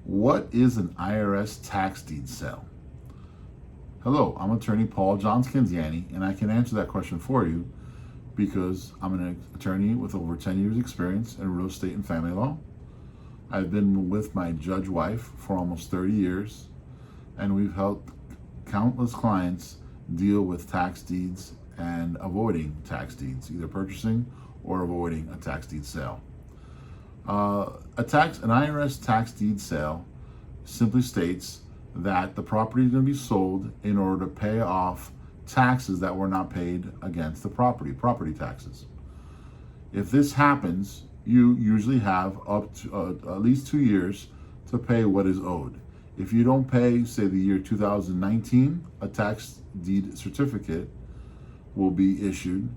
What is an IRS tax deed sale? Hello, I'm attorney Paul John Scanziani, and I can answer that question for you because I'm an attorney with over 10 years experience in real estate and family law. I've been with my judge wife for almost 30 years, and we've helped countless clients deal with tax deeds and avoiding tax deeds, either purchasing or avoiding a tax deed sale. An IRS tax deed sale simply states that the property is going to be sold in order to pay off taxes that were not paid against the property taxes. If this happens, you usually have up to at least 2 years to pay what is owed. If you don't pay, say the year 2019, a tax deed certificate will be issued,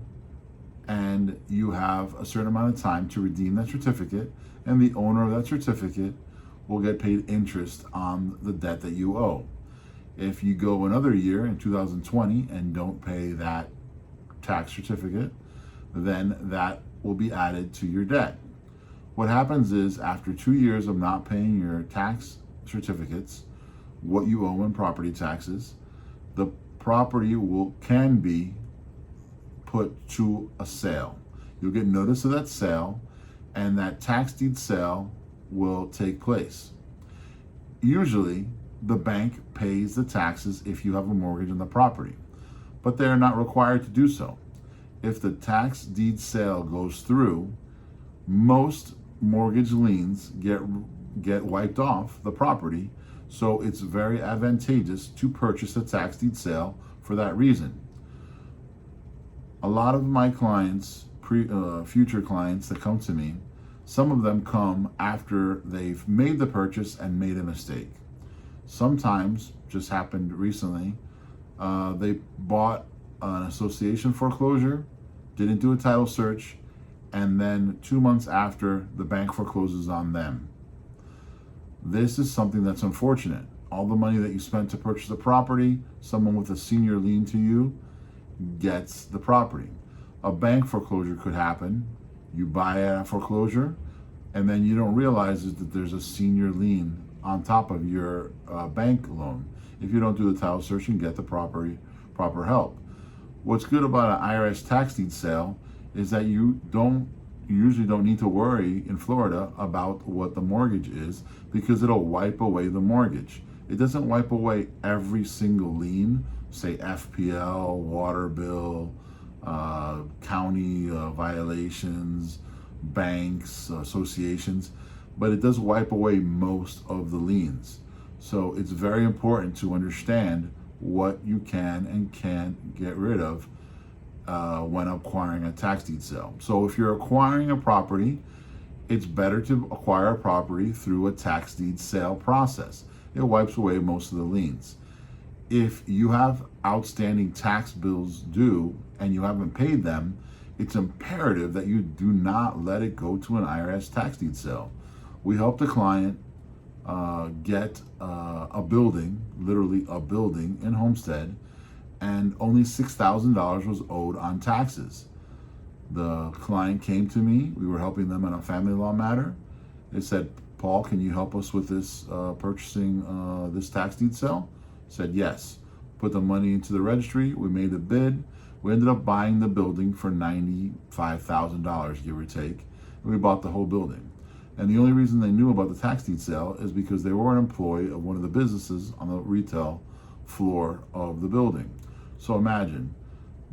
and you have a certain amount of time to redeem that certificate, and the owner of that certificate will get paid interest on the debt that you owe. If you go another year in 2020 and don't pay that tax certificate, then that will be added to your debt. What happens is, after 2 years of not paying your tax certificates, what you owe in property taxes, the property can be put to a sale. You'll get notice of that sale, and that tax deed sale will take place. Usually, the bank pays the taxes if you have a mortgage on the property, but they are not required to do so. If the tax deed sale goes through, most mortgage liens get wiped off the property, so it's very advantageous to purchase a tax deed sale for that reason. A lot of my clients, future clients that come to me, some of them come after they've made the purchase and made a mistake. Sometimes, just happened recently, they bought an association foreclosure, didn't do a title search, and then 2 months after, the bank forecloses on them. This is something that's unfortunate. All the money that you spent to purchase the property, someone with a senior lien to you gets the property. A bank foreclosure could happen. You buy a foreclosure, and then you don't realize that there's a senior lien on top of your bank loan. If you don't do the title search and get the proper help. What's good about an IRS tax deed sale is that you usually don't need to worry in Florida about what the mortgage is, because it'll wipe away the mortgage. It doesn't wipe away every single lien, say FPL, water bill, county violations, banks, associations, but it does wipe away most of the liens. So it's very important to understand what you can and can't get rid of when acquiring a tax deed sale. So if you're acquiring a property, it's better to acquire a property through a tax deed sale process. It wipes away most of the liens. If you have outstanding tax bills due and you haven't paid them, it's imperative that you do not let it go to an IRS tax deed sale. We help the client get a building, literally a building in Homestead, and only $6,000 was owed on taxes. The client came to me. We were helping them on a family law matter. They said, "Paul, can you help us with this purchasing this tax deed sale?" I said, "Yes." Put the money into the registry. We made a bid. We ended up buying the building for $95,000, give or take. And we bought the whole building. And the only reason they knew about the tax deed sale is because they were an employee of one of the businesses on the retail floor of the building. So imagine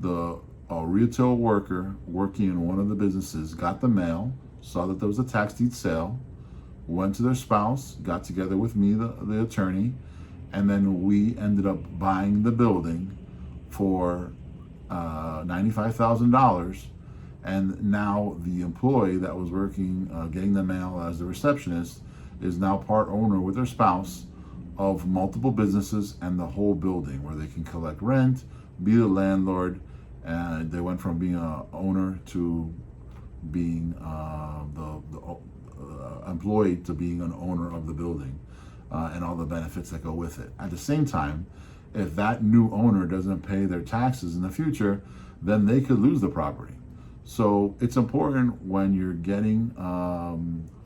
a retail worker working in one of the businesses got the mail, saw that there was a tax deed sale, went to their spouse, got together with me, the attorney, and then we ended up buying the building for $95,000. And now the employee that was working, getting the mail as the receptionist, is now part owner with their spouse of multiple businesses and the whole building, where they can collect rent, be the landlord, and they went from being an owner to being the employee to being an owner of the building, and all the benefits that go with it. At the same time, if that new owner doesn't pay their taxes in the future, then they could lose the property. So it's important when you're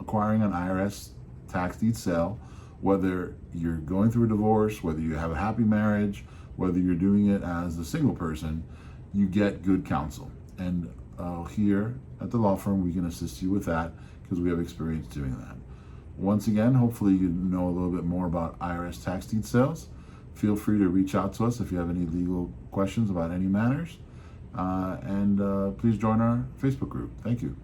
acquiring an IRS tax deed sale, Whether you're going through a divorce, whether you have a happy marriage, whether you're doing it as a single person, you get good counsel. And here at the law firm, we can assist you with that because we have experience doing that. Once again, hopefully you know a little bit more about IRS tax deed sales. Feel free to reach out to us if you have any legal questions about any matters. And please join our Facebook group. Thank you.